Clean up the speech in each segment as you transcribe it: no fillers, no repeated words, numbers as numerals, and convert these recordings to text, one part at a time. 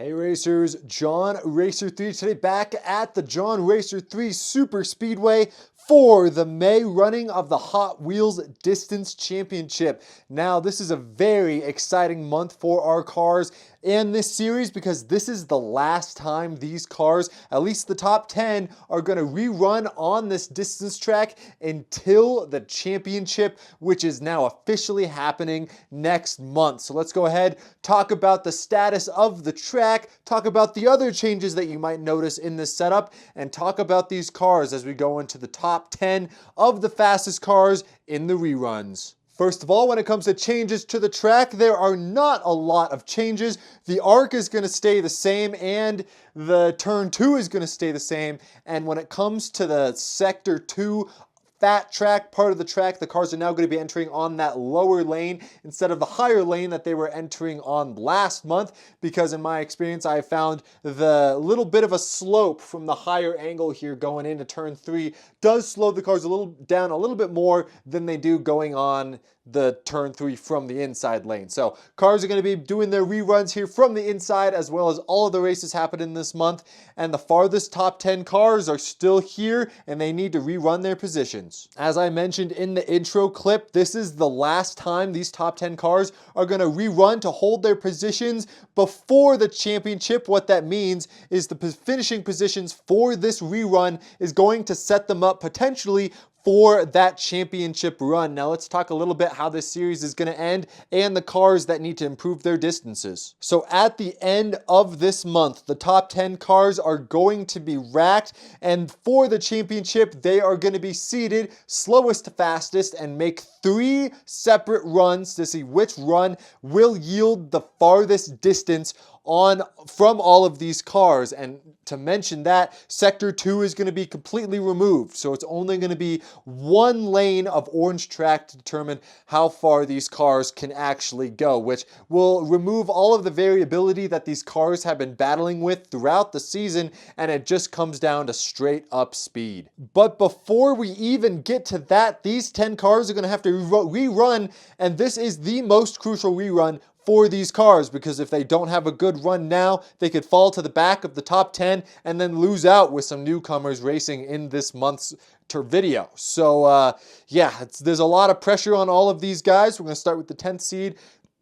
Hey racers, JonRacer3 today back at the JonRacer3 Super Speedway for the May running of the Hot Wheels Distance Championship. Now this is a very exciting month for our cars in this series because this is the last time these cars, at least the top 10, are going to rerun on this distance track until the championship, which is now officially happening next month. So let's go ahead, talk about the status of the track, talk about the other changes that you might notice in this setup, and talk about these cars as we go into the top 10 of the fastest cars in the reruns. First of all, when it comes to changes to the track, there are not a lot of changes. The arc is going to stay the same and the turn 2 is going to stay the same. And when it comes to the sector 2 fat track part of the track, the cars are now going to be entering on that lower lane instead of the higher lane that they were entering on last month, because in my experience I found the little bit of a slope from the higher angle here going into turn 3 does slow the cars down a little bit more than they do going on the turn 3 from the inside lane. So cars are going to be doing their reruns here from the inside, as well as all of the races happening this month, and the farthest top 10 cars are still here and they need to rerun their positions. As I mentioned in the intro clip, this is the last time these top 10 cars are going to rerun to hold their positions before the championship. What that means is the finishing positions for this rerun is going to set them up potentially for that championship run. Now let's talk a little bit how this series is going to end and the cars that need to improve their distances. So at the end of this month, the top 10 cars are going to be racked, and for the championship, they are going to be seeded slowest to fastest and make 3 separate runs to see which run will yield the farthest distance from all of these cars. And to mention that, sector 2 is going to be completely removed, so it's only going to be one lane of orange track to determine how far these cars can actually go, which will remove all of the variability that these cars have been battling with throughout the season, and it just comes down to straight up speed. But before we even get to that, these 10 cars are going to have to rerun, and this is the most crucial rerun for these cars, because if they don't have a good run now, they could fall to the back of the top 10 and then lose out with some newcomers racing in this month's video. So yeah, there's a lot of pressure on all of these guys. We're going to start with the 10th seed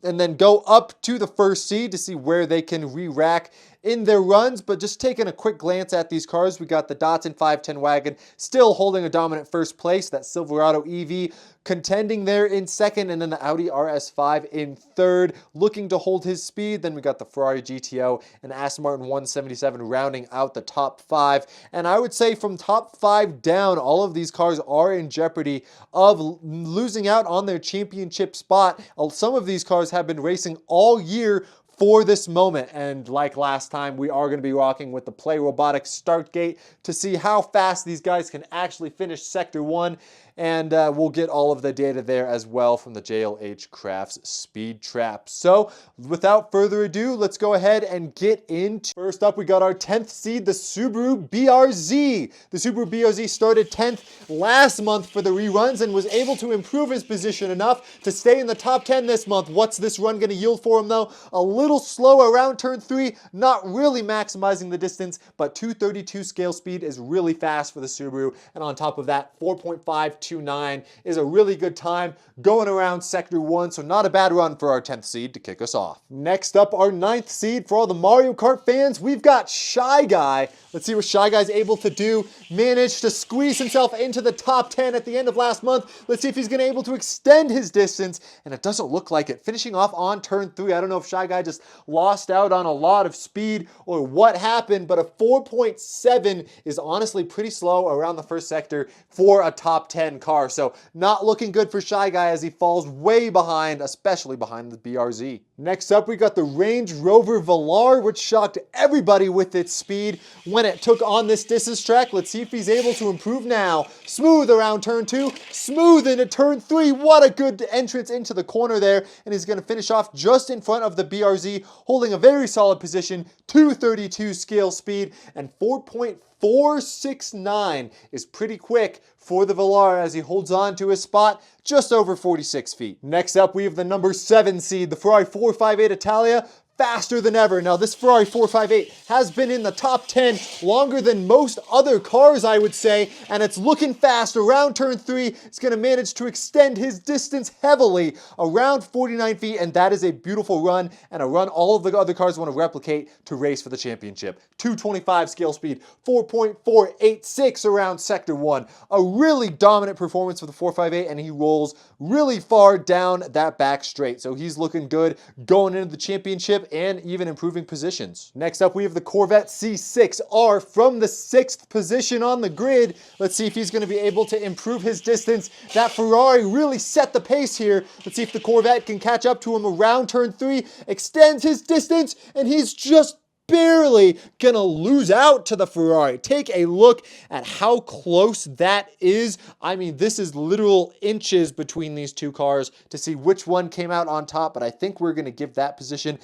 and then go up to the 1st seed to see where they can re-rack in their runs. But just taking a quick glance at these cars, we got the Datsun 510 wagon still holding a dominant 1st place, that Silverado EV contending there in 2nd, and then the Audi RS5 in 3rd, looking to hold his speed. Then we got the Ferrari GTO and Aston Martin 177 rounding out the top 5. And I would say from top 5 down, all of these cars are in jeopardy of losing out on their championship spot. Some of these cars have been racing all year for this moment, and like last time, we are going to be rocking with the Play Robotics start gate to see how fast these guys can actually finish sector 1, and we'll get all of the data there as well from the JLH Crafts Speed Trap. So without further ado, let's go ahead and get into. First up, we got our 10th seed, the Subaru BRZ. The Subaru BRZ started 10th last month for the reruns and was able to improve his position enough to stay in the top 10 this month. What's this run going to yield for him though? A little slow around turn 3, not really maximizing the distance, but 232 scale speed is really fast for the Subaru, and on top of that, 4.529 is a really good time going around sector 1, so not a bad run for our 10th seed to kick us off. Next up, our 9th seed, for all the Mario Kart fans, we've got Shy Guy. Let's see what Shy Guy's able to do. Managed to squeeze himself into the top 10 at the end of last month. Let's see if he's going to be able to extend his distance, and it doesn't look like it. Finishing off on turn 3. I don't know if Shy Guy just lost out on a lot of speed or what happened, but a 4.7 is honestly pretty slow around the 1st sector for a top 10 car. So not looking good for Shy Guy as he falls way behind, especially behind the BRZ. Next up, we got the Range Rover Velar, which shocked everybody with its speed when it took on this distance track. Let's see if he's able to improve now. Smooth around turn 2, smooth into turn 3. What a good entrance into the corner there, and he's going to finish off just in front of the BRZ, holding a very solid position, 232 scale speed, and 4.469 is pretty quick for the Velar as he holds on to his spot just over 46 feet. Next up, we have the number 7 seed, the Ferrari 458 Italia. faster than ever. Now, this Ferrari 458 has been in the top 10 longer than most other cars, I would say, and it's looking fast. Around turn 3, it's going to manage to extend his distance heavily around 49 feet, and that is a beautiful run, and a run all of the other cars want to replicate to race for the championship. 225 scale speed, 4.486 around sector 1. A really dominant performance for the 458, and he rolls really far down that back straight. So he's looking good going into the championship and even improving positions. Next up, we have the Corvette C6R from the 6th position on the grid. Let's see if he's going to be able to improve his distance. That Ferrari really set the pace here. Let's see if the Corvette can catch up to him around turn 3, extends his distance, and he's just barely gonna lose out to the Ferrari. Take a look at how close that is. I mean, this is literal inches between these two cars to see which one came out on top, but I think we're gonna give that position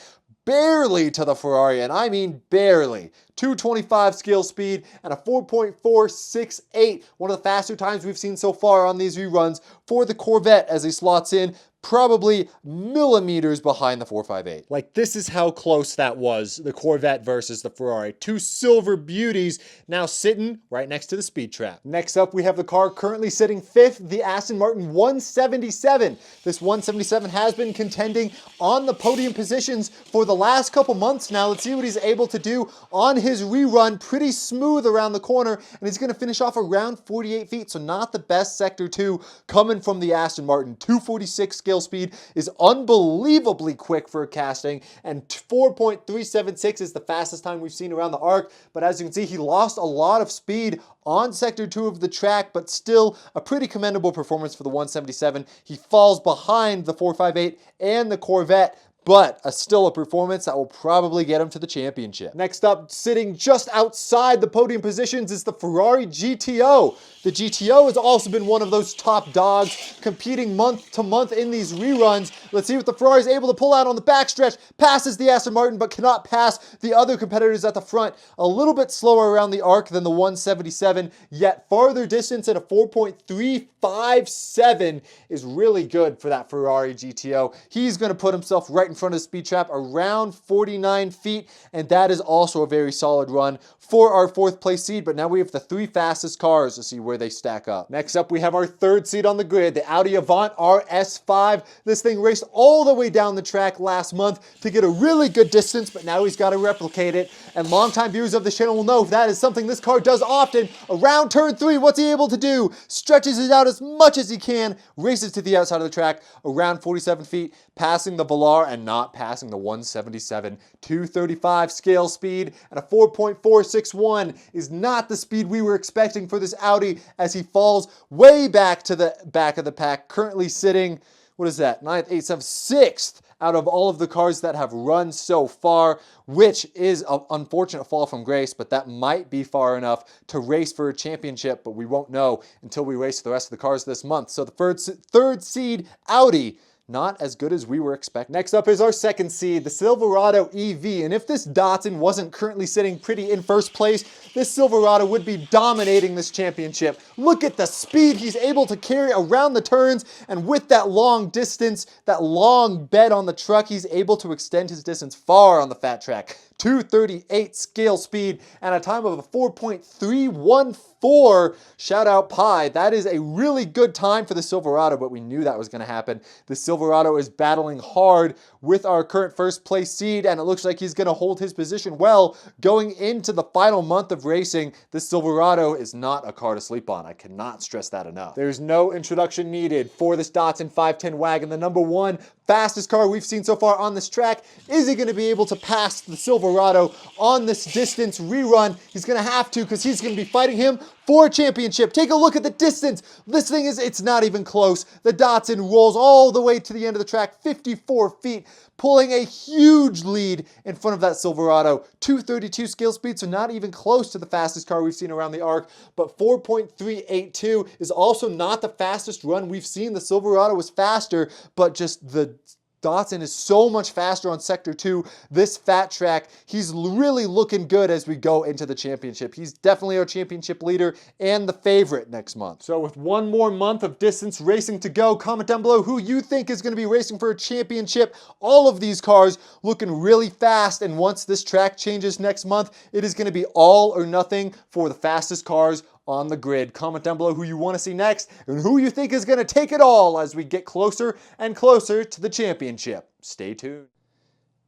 barely to the Ferrari, and I mean barely. 225 scale speed and a 4.468, one of the faster times we've seen so far on these reruns for the Corvette as he slots in probably millimeters behind the 458. Like, this is how close that was, the Corvette versus the Ferrari. Two silver beauties now sitting right next to the speed trap. Next up, we have the car currently sitting 5th, the Aston Martin 177. This 177 has been contending on the podium positions for the last couple months now. Let's see what he's able to do on his rerun. Pretty smooth around the corner, and he's going to finish off around 48 feet, so not the best sector 2 coming from the Aston Martin. 246 scale speed is unbelievably quick for a casting, and 4.376 is the fastest time we've seen around the arc. But as you can see, he lost a lot of speed on sector 2 of the track, but still a pretty commendable performance for the 177. He falls behind the 458 and the Corvette, but still a performance that will probably get him to the championship. Next up, sitting just outside the podium positions, is the Ferrari GTO. The GTO has also been one of those top dogs, competing month to month in these reruns. Let's see what the Ferrari is able to pull out on the backstretch. Passes the Aston Martin, but cannot pass the other competitors at the front. A little bit slower around the arc than the 177, yet farther distance at a 4.357 is really good for that Ferrari GTO. He's going to put himself right in front of the speed trap around 49 feet, and that is also a very solid run for our 4th place seed. But now we have the 3 fastest cars to see where they stack up. Next up, we have our 3rd seed on the grid, the Audi Avant RS5. This thing raced all the way down the track last month to get a really good distance, but now he's got to replicate it. And longtime viewers of this channel will know that is something this car does often. Around turn 3, what's he able to do? Stretches it out as much as he can, races to the outside of the track around 47 feet, passing the Velar and not passing the 177. 235 scale speed and a 4.461 is not the speed we were expecting for this Audi, as he falls way back to the back of the pack, currently sitting, what is that, 9th, 8th, 7th, 6th out of all of the cars that have run so far, which is an unfortunate fall from grace, but that might be far enough to race for a championship, but we won't know until we race the rest of the cars this month. So the 3rd seed Audi, not as good as we were expecting. Next up is our 2nd seed, the Silverado EV. And if this Datsun wasn't currently sitting pretty in 1st place, this Silverado would be dominating this championship. Look at the speed he's able to carry around the turns, and with that long distance, that long bed on the truck, he's able to extend his distance far on the fat track. 238 scale speed and a time of a 4.314. Shout out Pi. That is a really good time for the Silverado, but we knew that was going to happen. The Silverado is battling hard with our current 1st place seed, and it looks like he's going to hold his position well going into the final month of racing. This Silverado is not a car to sleep on. I cannot stress that enough. There's no introduction needed for this Datsun 510 wagon, the number 1 fastest car we've seen so far on this track. Is he going to be able to pass the Silverado on this distance rerun? He's going to have to, because he's going to be fighting him for a championship. Take a look at the distance. This thing it's not even close. The Datsun rolls all the way to the end of the track, 54 feet, pulling a huge lead in front of that Silverado. 232 scale speed, so not even close to the fastest car we've seen around the arc, but 4.382 is also not the fastest run we've seen. The Silverado was faster, but just the Dotson is so much faster on Sector 2. This fat track, he's really looking good as we go into the championship. He's definitely our championship leader and the favorite next month. So with one more month of distance racing to go, comment down below who you think is going to be racing for a championship. All of these cars looking really fast, and once this track changes next month, it is going to be all or nothing for the fastest cars on the grid. Comment down below who you want to see next and who you think is going to take it all as we get closer and closer to the championship. Stay tuned.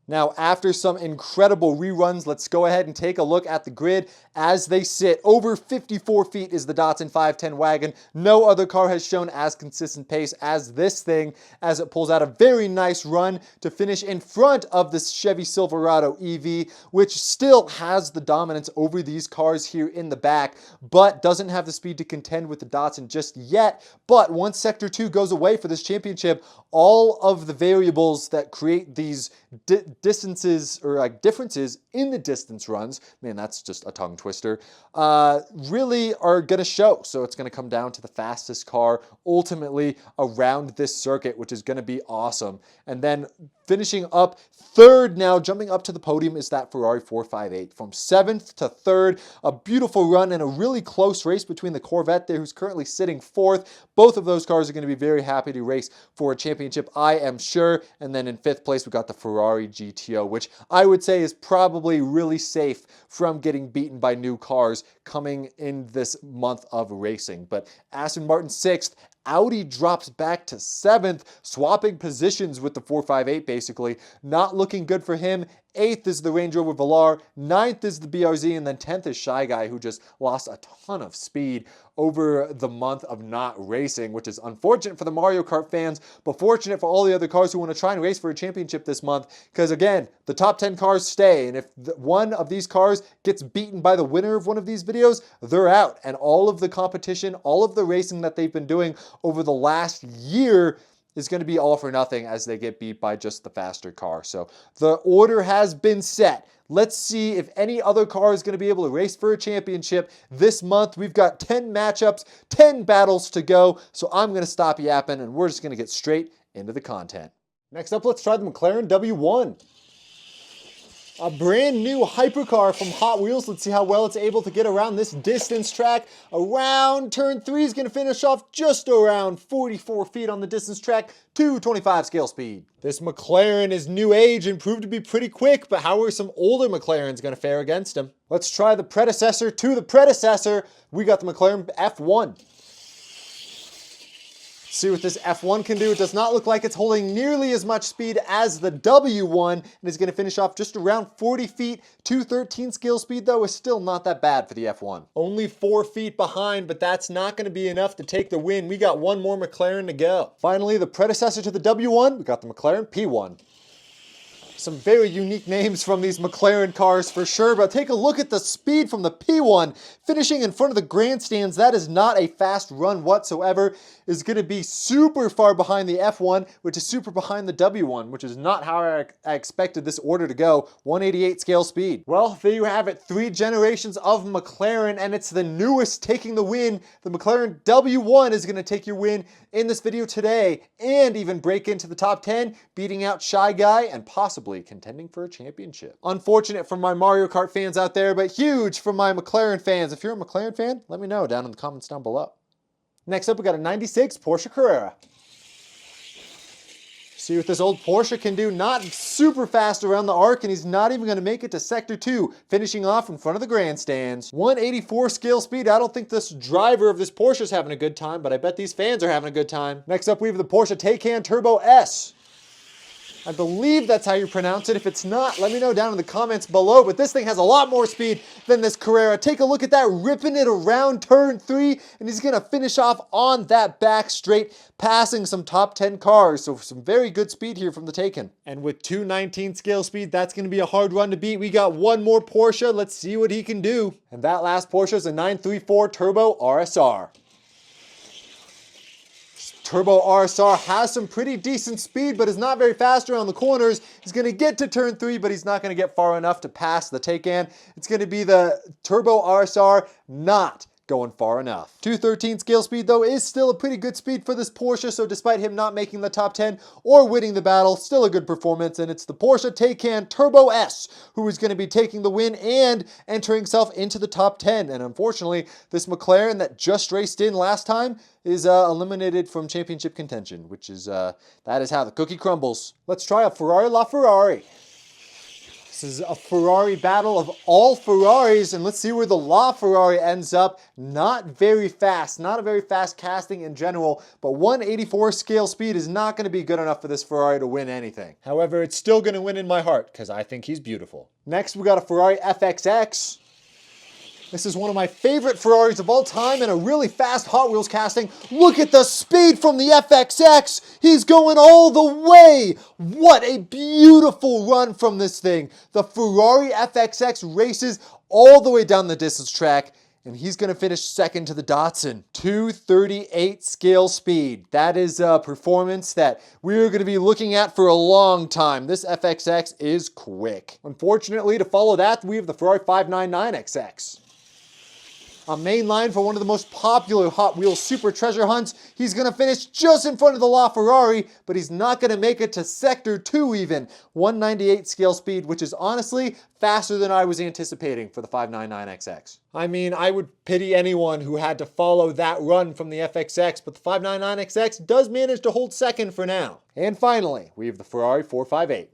Now, after some incredible reruns, let's go ahead and take a look at the grid as they sit. Over 54 feet is the Datsun 510 wagon. No other car has shown as consistent pace as this thing, as it pulls out a very nice run to finish in front of this Chevy Silverado EV, which still has the dominance over these cars here in the back, but doesn't have the speed to contend with the Datsun just yet. But once Sector 2 goes away for this championship, all of the variables that create these distances or like differences in the distance runs, man, that's just a tongue twister, really are going to show. So it's going to come down to the fastest car ultimately around this circuit, which is going to be awesome. And then finishing up third now, jumping up to the podium, is that Ferrari 458. From 7th to 3rd, a beautiful run and a really close race between the Corvette there, who's currently sitting 4th. Both of those cars are going to be very happy to race for a championship, I am sure. And then in 5th place, we got the Ferrari GTO, which I would say is probably really safe from getting beaten by new cars coming in this month of racing. But Aston Martin 6th, Audi drops back to 7th, swapping positions with the 458 basically. Not looking good for him. 8th is the Range Rover Velar, 9th is the BRZ, and then 10th is Shy Guy, who just lost a ton of speed over the month of not racing, which is unfortunate for the Mario Kart fans, but fortunate for all the other cars who want to try and race for a championship this month, because again, the top 10 cars stay, and if one of these cars gets beaten by the winner of one of these videos, they're out, and all of the competition, all of the racing that they've been doing over the last year is going to be all for nothing as they get beat by just the faster car. So the order has been set. Let's see if any other car is going to be able to race for a championship this month. We've got 10 matchups, 10 battles to go. So I'm going to stop yapping and we're just going to get straight into the content. Next up, let's try the McLaren W1. A brand new hypercar from Hot Wheels. Let's see how well it's able to get around this distance track. Around turn 3 is going to finish off just around 44 feet on the distance track, 225 scale speed. This McLaren is new age and proved to be pretty quick, but how are some older McLarens going to fare against him? Let's try the predecessor to the predecessor. We got the McLaren F1. See what this F1 can do. It does not look like it's holding nearly as much speed as the W1 and is going to finish off just around 40 feet. 213 scale speed though is still not that bad for the F1. Only 4 feet behind, but that's not going to be enough to take the win. We got one more McLaren to go. Finally, the predecessor to the W1, we got the McLaren P1. Some very unique names from these McLaren cars for sure, but take a look at the speed from the P1 finishing in front of the grandstands. That is not a fast run whatsoever. Is going to be super far behind the F1, which is super behind the W1, which is not how I expected this order to go. 188 scale speed. Well, there you have it. 3 generations of McLaren, and it's the newest taking the win. The McLaren W1 is going to take your win in this video today and even break into the top 10, beating out Shy Guy and possibly contending for a championship. Unfortunate for my Mario Kart fans out there, but huge for my McLaren fans. If you're a McLaren fan, let me know down in the comments down below. Next up, we got a 96 Porsche Carrera. See what this old Porsche can do. Not super fast around the arc, and he's not even going to make it to Sector 2, finishing off in front of the grandstands. 184 scale speed. I don't think this driver of this Porsche is having a good time, but I bet these fans are having a good time. Next up, we have the Porsche Taycan Turbo S. I believe that's how you pronounce it. If it's not, let me know down in the comments below. But this thing has a lot more speed than this Carrera. Take a look at that, ripping it around turn 3, and he's going to finish off on that back straight, passing some top 10 cars. So some very good speed here from the Taycan. And with 219 scale speed, that's going to be a hard run to beat. We got one more Porsche. Let's see what he can do. And that last Porsche is a 934 Turbo RSR. Turbo RSR has some pretty decent speed, but is not very fast around the corners. He's going to get to turn 3, but he's not going to get far enough to pass the Taycan. It's going to be the Turbo RSR not going far enough. 213 scale speed though is still a pretty good speed for this Porsche, so despite him not making the top 10 or winning the battle, still a good performance, and it's the Porsche Taycan Turbo S who is going to be taking the win and entering himself into the top 10. And unfortunately, this McLaren that just raced in last time is eliminated from championship contention, which is, that is how the cookie crumbles. Let's try a Ferrari LaFerrari. This is a Ferrari battle of all Ferraris, and let's see where the LaFerrari ends up. Not very fast, not a very fast casting in general, but 184 scale speed is not going to be good enough for this Ferrari to win anything. However, it's still going to win in my heart, because I think he's beautiful. Next, we got a Ferrari FXX. This is one of my favorite Ferraris of all time and a really fast Hot Wheels casting. Look at the speed from the FXX. He's going all the way. What a beautiful run from this thing. The Ferrari FXX races all the way down the distance track, and he's going to finish second to the Datsun. 238 scale speed. That is a performance that we're going to be looking at for a long time. This FXX is quick. Unfortunately, to follow that, we have the Ferrari 599XX. A main line for one of the most popular Hot Wheels Super Treasure Hunts. He's going to finish just in front of the LaFerrari, but he's not going to make it to Sector 2 even. 198 scale speed, which is honestly faster than I was anticipating for the 599XX. I mean, I would pity anyone who had to follow that run from the FXX, but the 599XX does manage to hold second for now. And finally, we have the Ferrari 458.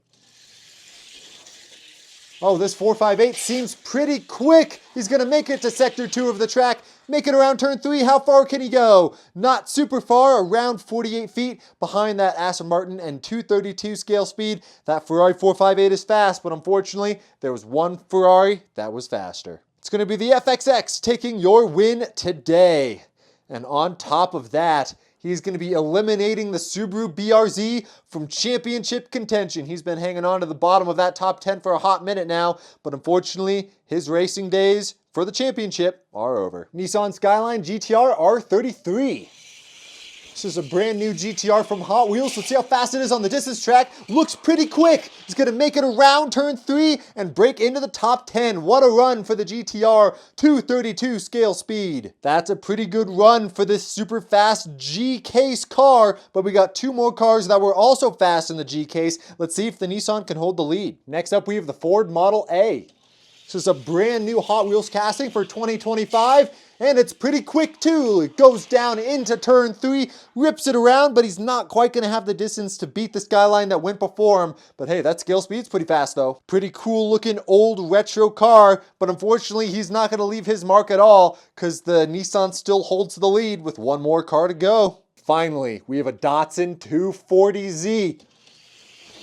Oh, this 458 seems pretty quick. He's going to make it to Sector 2 of the track, make it around turn 3. How far can he go? Not super far, around 48 feet behind that Aston Martin and 232 scale speed. That Ferrari 458 is fast, but unfortunately, there was one Ferrari that was faster. It's going to be the FXX taking your win today. And on top of that, he's going to be eliminating the Subaru BRZ from championship contention. He's been hanging on to the bottom of that top 10 for a hot minute now, but unfortunately, his racing days for the championship are over. Nissan Skyline GTR R33. This is a brand new GTR from Hot Wheels. Let's see how fast it is on the distance track. Looks pretty quick. He's going to make it around turn 3 and break into the top 10. What a run for the GTR, 232 scale speed. That's a pretty good run for this super fast G-Case car, but we got two more cars that were also fast in the G-Case. Let's see if the Nissan can hold the lead. Next up, we have the Ford Model A. This is a brand new Hot Wheels casting for 2025. And it's pretty quick too. It goes down into turn 3, rips it around, but he's not quite going to have the distance to beat the Skyline that went before him. But hey, that scale speed's pretty fast though. Pretty cool looking old retro car, but unfortunately he's not going to leave his mark at all because the Nissan still holds the lead with one more car to go. Finally, we have a Datsun 240Z.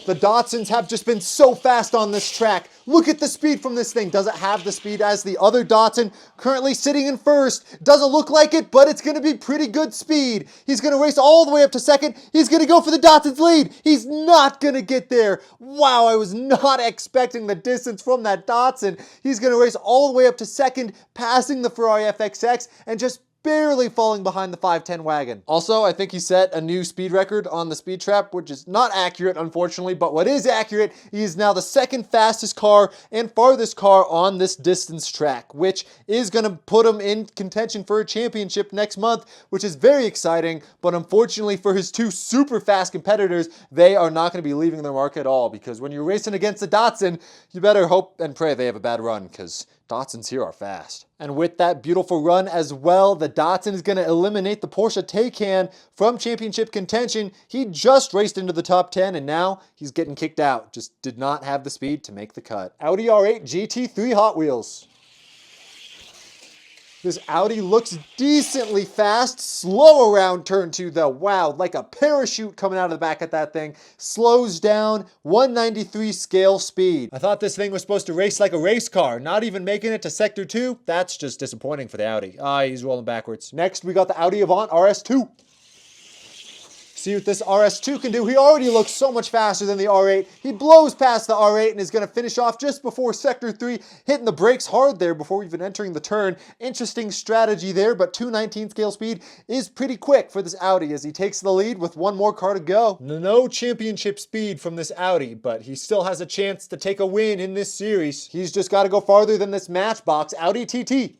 The Datsuns have just been so fast on this track. Look at the speed from this thing. Does it have the speed as the other Datsun currently sitting in first? Doesn't look like it, but it's going to be pretty good speed. He's going to race all the way up to second. He's going to go for the Datsun's lead. He's not going to get there. Wow, I was not expecting the distance from that Datsun. He's going to race all the way up to second, passing the Ferrari FXX and just barely falling behind the 510 wagon. Also, I think he set a new speed record on the speed trap, which is not accurate, unfortunately, but what is accurate, he is now the second fastest car and farthest car on this distance track, which is going to put him in contention for a championship next month, which is very exciting, but unfortunately for his two super fast competitors, they are not going to be leaving their mark at all, because when you're racing against a Datsun, you better hope and pray they have a bad run, because Datsuns here are fast. And with that beautiful run as well, the Datsun is going to eliminate the Porsche Taycan from championship contention. He just raced into the top 10 and now he's getting kicked out. Just did not have the speed to make the cut. Audi R8 GT3 Hot Wheels. This Audi looks decently fast, slow around turn 2 though. Wow, like a parachute coming out of the back of that thing. Slows down, 193 scale speed. I thought this thing was supposed to race like a race car, not even making it to Sector 2. That's just disappointing for the Audi. He's rolling backwards. Next, we got the Audi Avant RS2. See what this RS2 can do. He already looks so much faster than the R8. He blows past the R8 and is going to finish off just before Sector 3, hitting the brakes hard there before even entering the turn. Interesting strategy there, but 219 scale speed is pretty quick for this Audi as he takes the lead with one more car to go. No championship speed from this Audi, but he still has a chance to take a win in this series. He's just got to go farther than this Matchbox Audi TT.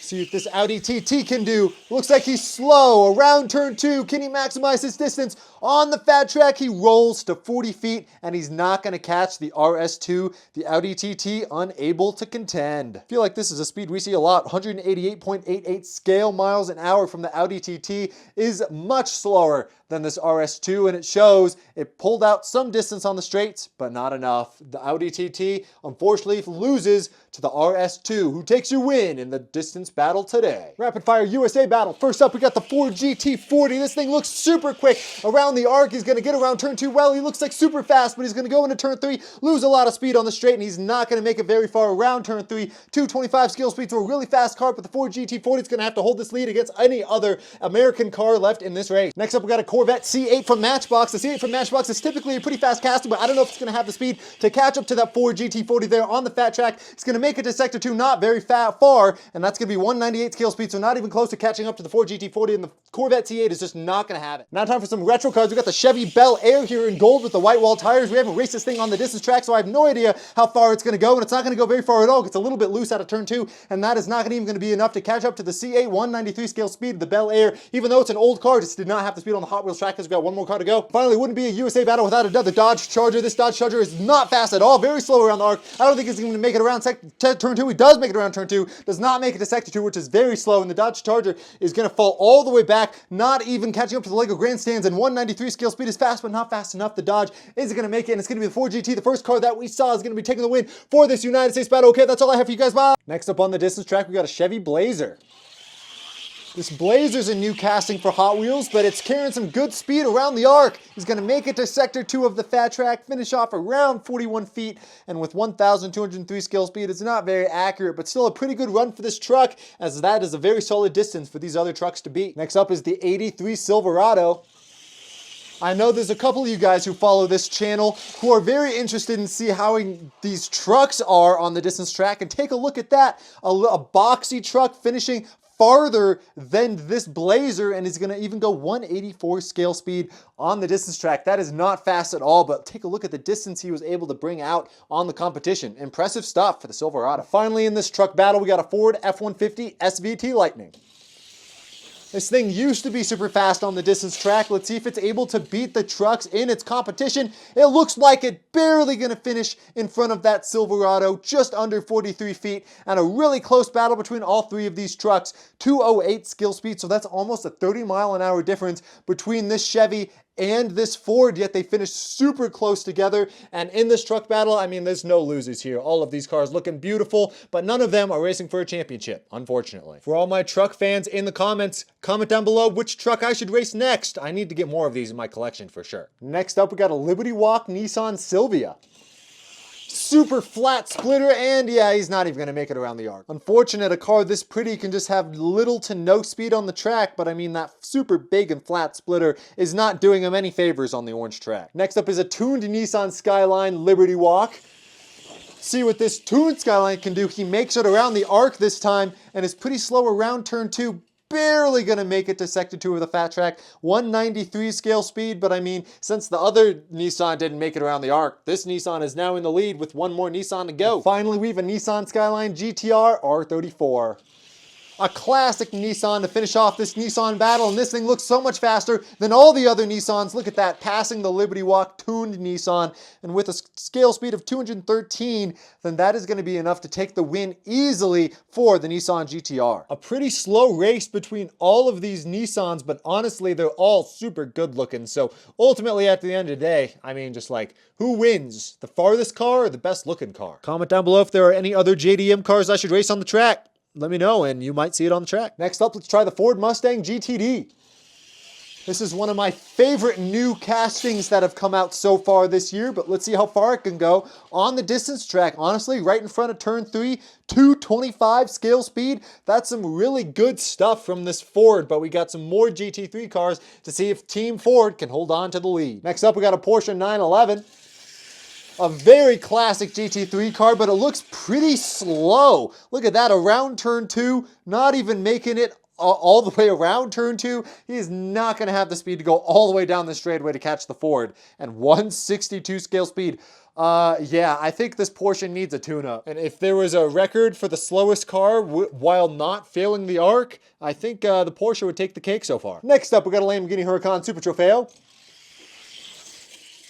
See what this Audi TT can do. Looks like he's slow. Around turn 2, can he maximize his distance? On the fat track, he rolls to 40 feet, and he's not going to catch the RS2. The Audi TT unable to contend. I feel like this is a speed we see a lot. 188.88 scale miles an hour from the Audi TT is much slower than this RS2, and it shows it pulled out some distance on the straights, but not enough. The Audi TT unfortunately loses to the RS2, who takes your win in the distance battle today. Rapid fire USA battle. First up, we got the Ford GT40. This thing looks super quick around the arc. He's going to get around turn 2 well. He looks like super fast, but he's going to go into turn 3, lose a lot of speed on the straight, and he's not going to make it very far around turn 3. 225 scale speed to a really fast car, but the Ford GT40 is going to have to hold this lead against any other American car left in this race. Next up, we got a Corvette C8 from Matchbox. The C8 from Matchbox is typically a pretty fast casting, but I don't know if it's going to have the speed to catch up to that Ford GT40 there on the fat track. It's going to make it to sector 2, not very far, and that's going to be 198 scale speed, so not even close to catching up to the Ford GT40, and the Corvette C8 is just not going to have it. Now time for some retro cars. We got the Chevy Bel Air here in gold with the white wall tires. We haven't raced this thing on the distance track, so I have no idea how far it's going to go, and it's not going to go very far at all. It's a little bit loose out of turn 2, and that is not even going to be enough to catch up to the C8 193 scale speed of the Bel Air. Even though it's an old car, it just did not have the speed on the Hot Wheels track because we've got one more car to go. Finally, wouldn't be a USA battle without another Dodge Charger. This Dodge Charger is not fast at all, very slow around the arc. I don't think he's going to make it around turn 2. He does make it around turn 2, does not make it to sector 2, which is very slow, and the Dodge Charger is going to fall all the way back, not even catching up to the Lego Grandstands, and 193 scale speed is fast, but not fast enough. The Dodge isn't going to make it, and it's going to be the Ford GT, the first car that we saw, is going to be taking the win for this United States battle. Okay, that's all I have for you guys. Bye. Next up on the distance track, we got a Chevy Blazer. This Blazer's a new casting for Hot Wheels, but it's carrying some good speed around the arc. He's going to make it to sector 2 of the fat track, finish off around 41 feet, and with 1,203 scale speed, it's not very accurate, but still a pretty good run for this truck, as that is a very solid distance for these other trucks to beat. Next up is the 83 Silverado. I know there's a couple of you guys who follow this channel who are very interested in see how these trucks are on the distance track, and take a look at that. A boxy truck finishing farther than this Blazer, and is going to even go 184 scale speed on the distance track. That is not fast at all, but take a look at the distance he was able to bring out on the competition. Impressive stuff for the Silverado. Finally, in this truck battle, we got a Ford F-150 SVT Lightning. This thing used to be super fast on the distance track. Let's see if it's able to beat the trucks in its competition. It looks like it's barely going to finish in front of that Silverado, just under 43 feet, and a really close battle between all three of these trucks. 208 skill speed, so that's almost a 30-mile-an-hour difference between this Chevy and this Ford, yet they finished super close together. And in this truck battle, I mean, there's no losers here. All of these cars looking beautiful, but none of them are racing for a championship, unfortunately. For all my truck fans in the comments, comment down below which truck I should race next. I need to get more of these in my collection for sure. Next up, we got a Liberty Walk Nissan Silvia. Super flat splitter, and yeah, he's not even going to make it around the arc. Unfortunate, a car this pretty can just have little to no speed on the track, but I mean, that super big and flat splitter is not doing him any favors on the orange track. Next up is a tuned Nissan Skyline Liberty Walk. See what this tuned Skyline can do. He makes it around the arc this time, and is pretty slow around turn 2. Barely gonna make it to sector 2 of the fat track. 193 scale speed, but I mean, since the other Nissan didn't make it around the arc, this Nissan is now in the lead with one more Nissan to go. And finally, we have a Nissan Skyline GTR R34. A classic Nissan to finish off this Nissan battle, and this thing looks so much faster than all the other Nissans. Look at that, passing the Liberty Walk tuned Nissan, and with a scale speed of 213, then that is going to be enough to take the win easily for the Nissan GTR. A pretty slow race between all of these Nissans, but honestly, they're all super good looking. So ultimately, at the end of the day, I mean, just like, who wins? The farthest car or the best looking car? Comment down below if there are any other JDM cars I should race on the track. Let me know, and you might see it on the track. Next up, let's try the Ford Mustang GTD. This is one of my favorite new castings that have come out so far this year, but let's see how far it can go on the distance track. Honestly, right in front of turn 3, 225 scale speed. That's some really good stuff from this Ford, but we got some more GT3 cars to see if Team Ford can hold on to the lead. Next up, we got a Porsche 911. A very classic GT3 car, but it looks pretty slow. Look at that, around turn 2, not even making it all the way around turn 2. He is not going to have the speed to go all the way down the straightaway to catch the Ford. And 162 scale speed. Yeah, I think this Porsche needs a tune-up. And if there was a record for the slowest car while not failing the arc, I think the Porsche would take the cake so far. Next up, we got a Lamborghini Huracan Super Trofeo.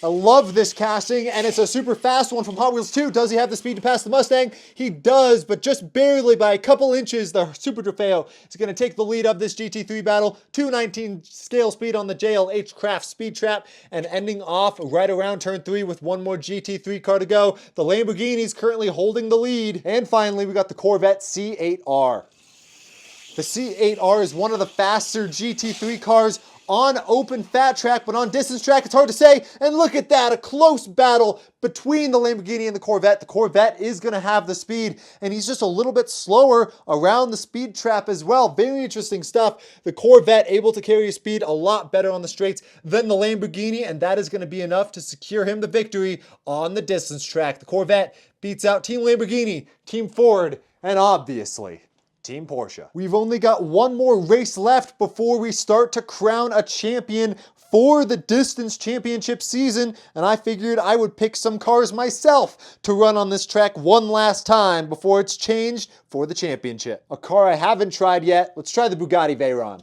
I love this casting, and it's a super fast one from Hot Wheels 2. Does he have the speed to pass the Mustang? He does, but just barely by a couple inches. The Super Trofeo is going to take the lead of this GT3 battle. 219 scale speed on the JLH Craft Speed Trap, and ending off right around turn 3 with one more GT3 car to go. The Lamborghini is currently holding the lead. And finally, we got the Corvette C8R. The C8R is one of the faster GT3 cars on open fat track, but on distance track, it's hard to say. And look at that, a close battle between the Lamborghini and the Corvette. The Corvette is going to have the speed, and he's just a little bit slower around the speed trap as well. Very interesting stuff. The Corvette able to carry his speed a lot better on the straights than the Lamborghini, and that is going to be enough to secure him the victory on the distance track. The Corvette beats out Team Lamborghini, Team Ford, and obviously Team Porsche. We've only got one more race left before we start to crown a champion for the Distance Championship season, and I figured I would pick some cars myself to run on this track one last time before it's changed for the championship. A car I haven't tried yet. Let's try the Bugatti Veyron.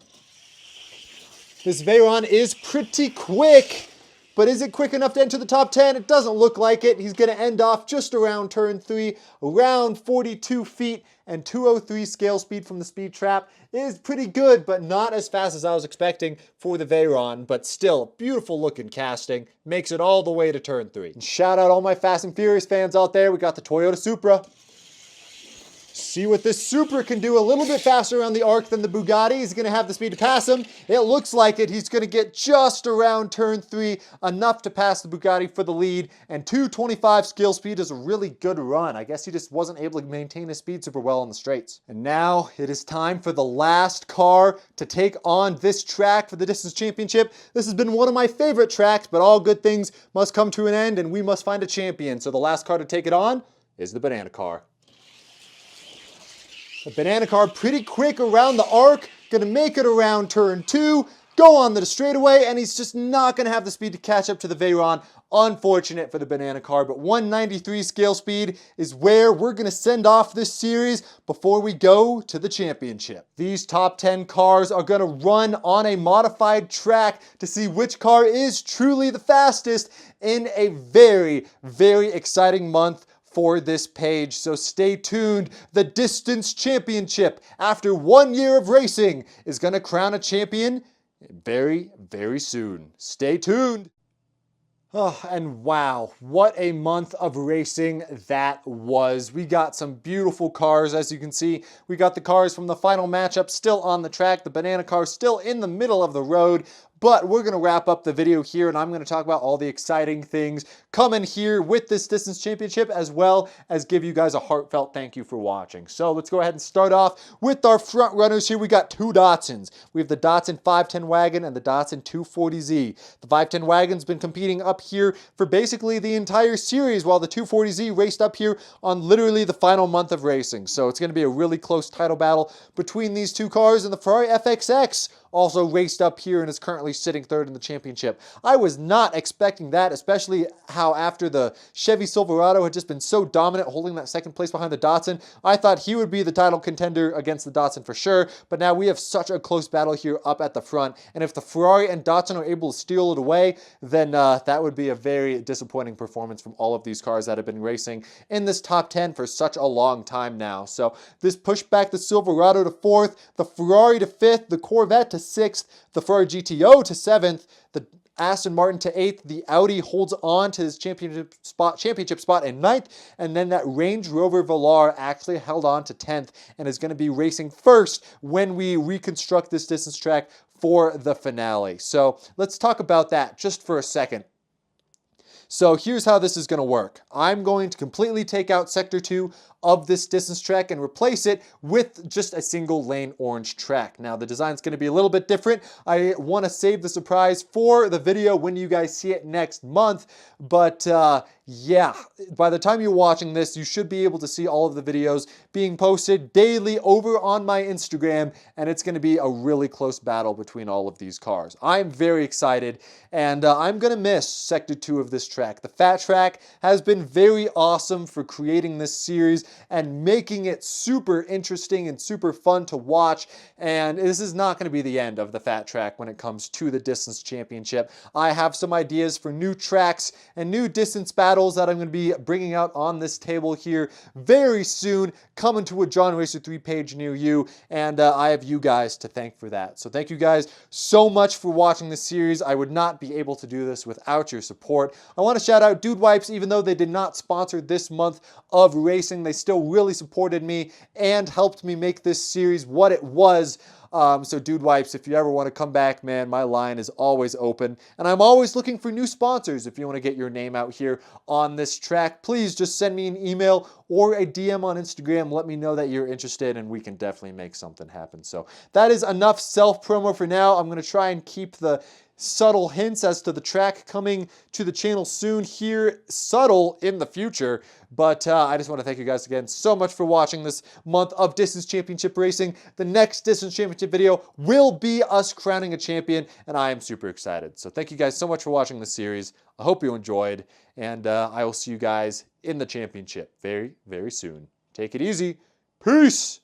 This Veyron is pretty quick, but is it quick enough to enter the top 10? It doesn't look like it. He's going to end off just around turn 3, around 42 feet, and 203 scale speed from the speed trap is pretty good, but not as fast as I was expecting for the Veyron, but still beautiful looking casting. Makes it all the way to turn 3. And shout out all my Fast and Furious fans out there. We got the Toyota Supra. See what this Supra can do a little bit faster around the arc than the Bugatti. He's going to have the speed to pass him. It looks like it. He's going to get just around turn 3, enough to pass the Bugatti for the lead. And 225 scale speed is a really good run. I guess he just wasn't able to maintain his speed super well on the straights. And now it is time for the last car to take on this track for the Distance Championship. This has been one of my favorite tracks, but all good things must come to an end, and we must find a champion. So the last car to take it on is the Banana Car. The Banana Car pretty quick around the arc, gonna make it around turn 2, go on the straightaway, and he's just not gonna have the speed to catch up to the Veyron. Unfortunate for the Banana Car, but 193 scale speed is where we're gonna send off this series before we go to the championship. These top 10 cars are gonna run on a modified track to see which car is truly the fastest in a very, very exciting month for this page, so stay tuned. The Distance Championship, after 1 year of racing, is going to crown a champion very, very soon. Stay tuned. Oh, and wow, what a month of racing that was. We got some beautiful cars, as you can see. We got the cars from the final matchup still on the track, the Banana Car still in the middle of the road. But we're going to wrap up the video here, and I'm going to talk about all the exciting things coming here with this Distance Championship, as well as give you guys a heartfelt thank you for watching. So let's go ahead and start off with our front runners here. We got two Datsuns. We have the Datsun 510 wagon and the Datsun 240Z. The 510 wagon's been competing up here for basically the entire series, while the 240Z raced up here on literally the final month of racing. So it's going to be a really close title battle between these two cars, and the Ferrari FXX also raced up here and is currently sitting third in the championship. I was not expecting that, especially how after the Chevy Silverado had just been so dominant holding that second place behind the Datsun, I thought he would be the title contender against the Datsun for sure, but now we have such a close battle here up at the front, and if the Ferrari and Datsun are able to steal it away, then that would be a very disappointing performance from all of these cars that have been racing in this top 10 for such a long time now. So this pushed back the Silverado to 4th, the Ferrari to 5th, the Corvette to 6th, the Ferrari GTO to 7th, the Aston Martin to 8th, the Audi holds on to his championship spot in 9th, and then that Range Rover Velar actually held on to 10th and is going to be racing first when we reconstruct this distance track for the finale. So let's talk about that just for a second. So here's how this is going to work. I'm going to completely take out Sector 2 of this distance track and replace it with just a single lane orange track. Now the design's going to be a little bit different. I want to save the surprise for the video when you guys see it next month, but yeah, by the time you're watching this, you should be able to see all of the videos being posted daily over on my Instagram, and it's going to be a really close battle between all of these cars. I'm very excited, and I'm going to miss Sector 2 of this track. The Fat Track has been very awesome for creating this series and making it super interesting and super fun to watch, and this is not going to be the end of the Fat Track when it comes to the Distance Championship. I have some ideas for new tracks and new distance battles that I'm going to be bringing out on this table here very soon, coming to a JonRacer3 page near you, and I have you guys to thank for that. So thank you guys so much for watching this series. I would not be able to do this without your support. I want to shout out Dude Wipes. Even though they did not sponsor this month of racing, they still really supported me and helped me make this series what it was. So Dude Wipes, if you ever want to come back, man, my line is always open. And I'm always looking for new sponsors. If you want to get your name out here on this track, please just send me an email or a DM on Instagram. Let me know that you're interested, and we can definitely make something happen. So that is enough self-promo for now. I'm going to try and keep the subtle hints as to the track coming to the channel soon here, subtle in the future. But I just want to thank you guys again so much for watching this month of Distance Championship Racing. The next Distance Championship video will be us crowning a champion, and I am super excited. So thank you guys so much for watching this series. I hope you enjoyed, and I will see you guys in the championship very, very soon. Take it easy. Peace!